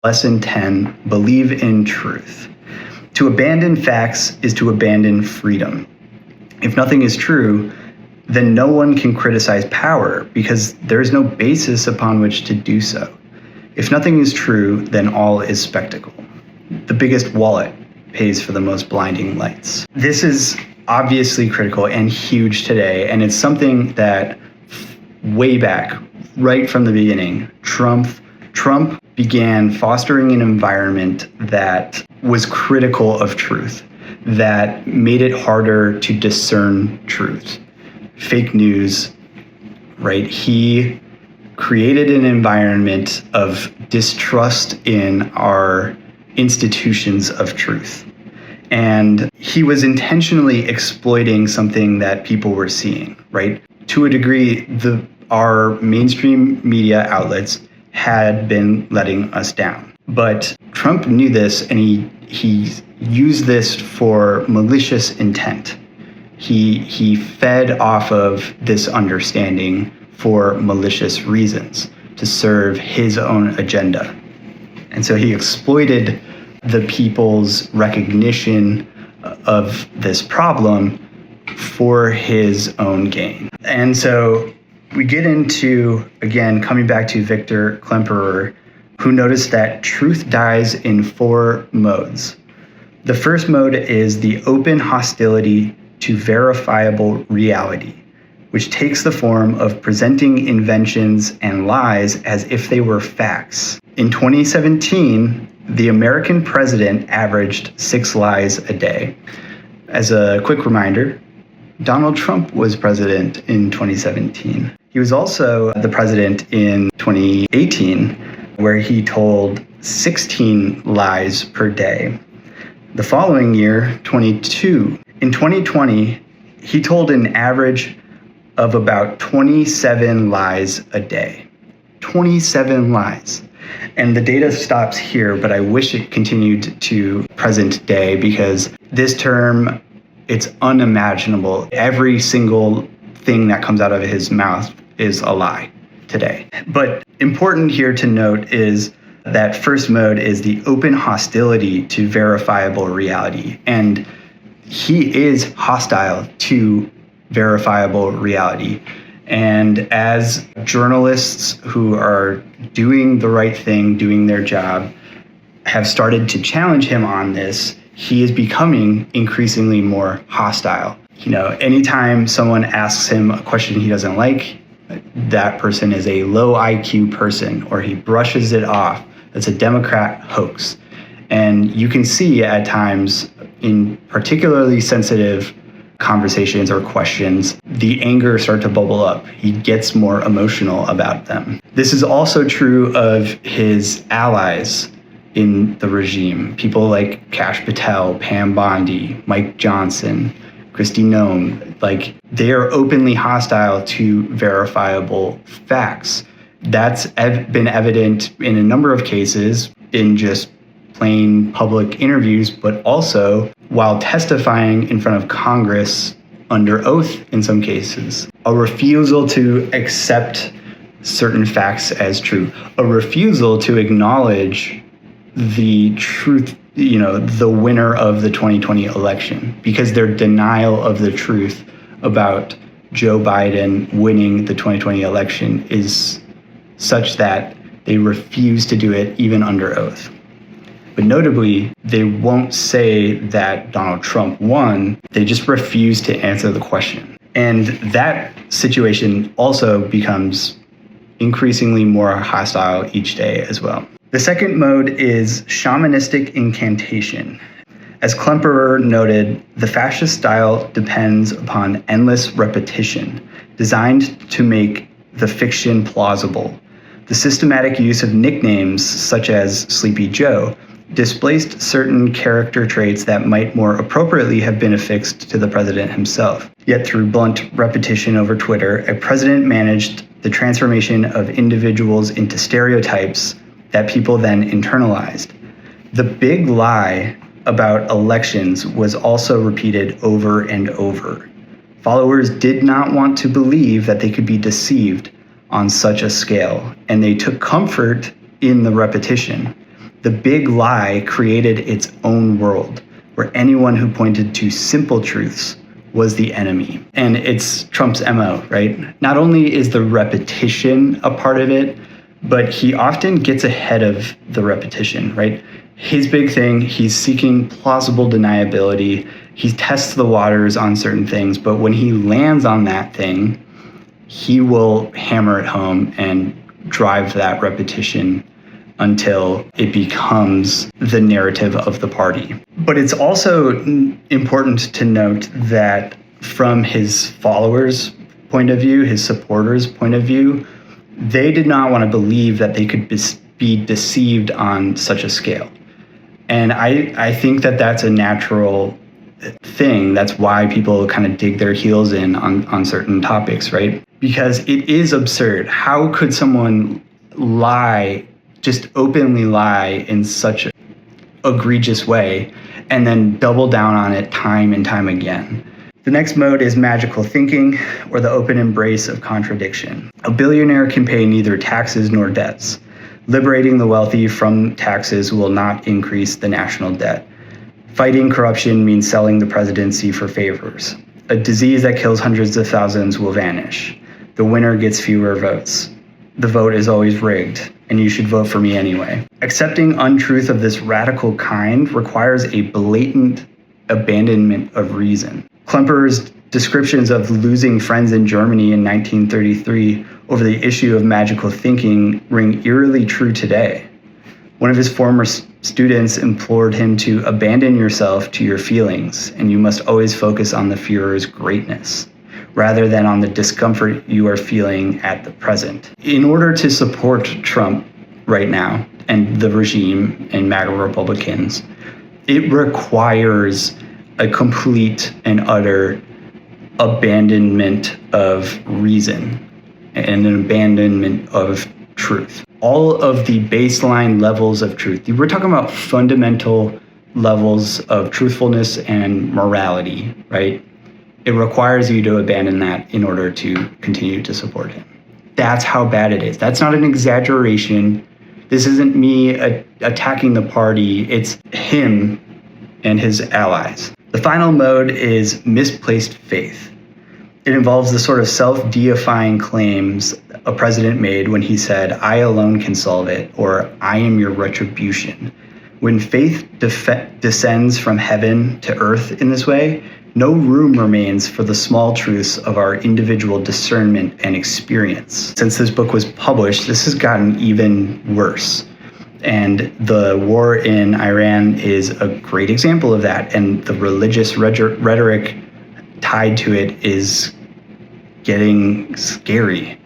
Lesson 10, believe in truth. To abandon facts is to abandon freedom. If nothing is true, then no one can criticize power because there is no basis upon which to do so. If nothing is true, then all is spectacle. The biggest wallet pays for the most blinding lights. This is obviously critical and huge today, and it's something that way back, right from the beginning, Trump began fostering an environment that was critical of truth, that made it harder to discern truth. Fake news, right? He created an environment of distrust in our institutions of truth. And he was intentionally exploiting something that people were seeing, right? To a degree, our mainstream media outlets had been letting us down. But Trump knew this, and he used this for malicious intent. He fed off of this understanding for malicious reasons to serve his own agenda. And so he exploited the people's recognition of this problem for his own gain. And so we get into, again, coming back to Victor Klemperer, who noticed that truth dies in 4 modes. The first mode is the open hostility to verifiable reality, which takes the form of presenting inventions and lies as if they were facts. In 2017, the American president averaged 6 lies a day. As a quick reminder, Donald Trump was president in 2017. He was also the president in 2018, where he told 16 lies per day. The following year, 22. In 2020, he told an average of about 27 lies a day. 27 lies. And the data stops here, but I wish it continued to present day because this term, it's unimaginable. Every single thing that comes out of his mouth is a lie today. But important here to note is that first mode is the open hostility to verifiable reality. And he is hostile to verifiable reality. And as journalists who are doing the right thing, doing their job, have started to challenge him on this, he is becoming increasingly more hostile. You know, anytime someone asks him a question he doesn't like, that person is a low IQ person, or he brushes it off. That's a Democrat hoax. And you can see at times in particularly sensitive conversations or questions, the anger start to bubble up. He gets more emotional about them. This is also true of his allies in the regime. People like Kash Patel, Pam Bondi, Mike Johnson, Kristi Noem, like they are openly hostile to verifiable facts. That's been evident in a number of cases in just plain public interviews, but also while testifying in front of Congress under oath in some cases. A refusal to accept certain facts as true, a refusal to acknowledge the truth, the winner of the 2020 election, because their denial of the truth about Joe Biden winning the 2020 election is such that they refuse to do it even under oath. But notably, they won't say that Donald Trump won, they just refuse to answer the question. And that situation also becomes increasingly more hostile each day as well. The second mode is shamanistic incantation. As Klemperer noted, the fascist style depends upon endless repetition, designed to make the fiction plausible. The systematic use of nicknames such as Sleepy Joe displaced certain character traits that might more appropriately have been affixed to the president himself. Yet through blunt repetition over Twitter, a president managed the transformation of individuals into stereotypes that people then internalized. The big lie about elections was also repeated over and over. Followers did not want to believe that they could be deceived on such a scale, and they took comfort in the repetition. The big lie created its own world, where anyone who pointed to simple truths was the enemy. And it's Trump's MO, right? Not only is the repetition a part of it, but he often gets ahead of the repetition, right? His big thing, he's seeking plausible deniability. He tests the waters on certain things, but when he lands on that thing, he will hammer it home and drive that repetition until it becomes the narrative of the party. But it's also important to note that from his followers' point of view, his supporters' point of view, they did not want to believe that they could be deceived on such a scale. And I think that that's a natural thing. That's why people kind of dig their heels in on certain topics, right? Because it is absurd. How could someone lie, just openly lie in such an egregious way, and then double down on it time and time again? The next mode is magical thinking, or the open embrace of contradiction. A billionaire can pay neither taxes nor debts. Liberating the wealthy from taxes will not increase the national debt. Fighting corruption means selling the presidency for favors. A disease that kills hundreds of thousands will vanish. The winner gets fewer votes. The vote is always rigged, and you should vote for me anyway. Accepting untruth of this radical kind requires a blatant abandonment of reason. Klemperer's descriptions of losing friends in Germany in 1933 over the issue of magical thinking ring eerily true today. One of his former students implored him to abandon yourself to your feelings, and you must always focus on the Führer's greatness, rather than on the discomfort you are feeling at the present. In order to support Trump right now, and the regime and MAGA Republicans, it requires a complete and utter abandonment of reason and an abandonment of truth. All of the baseline levels of truth. We're talking about fundamental levels of truthfulness and morality, right? It requires you to abandon that in order to continue to support him. That's how bad it is. That's not an exaggeration. This isn't me attacking the party. It's him and his allies. The final mode is misplaced faith. It involves the sort of self-deifying claims a president made when he said, "I alone can solve it," or "I am your retribution." When faith descends from heaven to earth in this way, no room remains for the small truths of our individual discernment and experience. Since this book was published, this has gotten even worse. And the war in Iran is a great example of that. And the religious rhetoric tied to it is getting scary.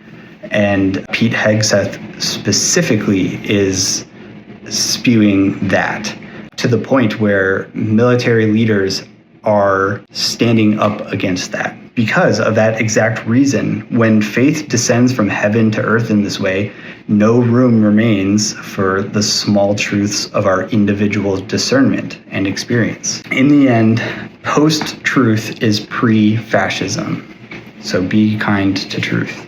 And Pete Hegseth specifically is spewing that to the point where military leaders are standing up against that because of that exact reason. When faith descends from heaven to earth in this way, no room remains for the small truths of our individual discernment and experience. In the end, post-truth is pre-fascism. So be kind to truth.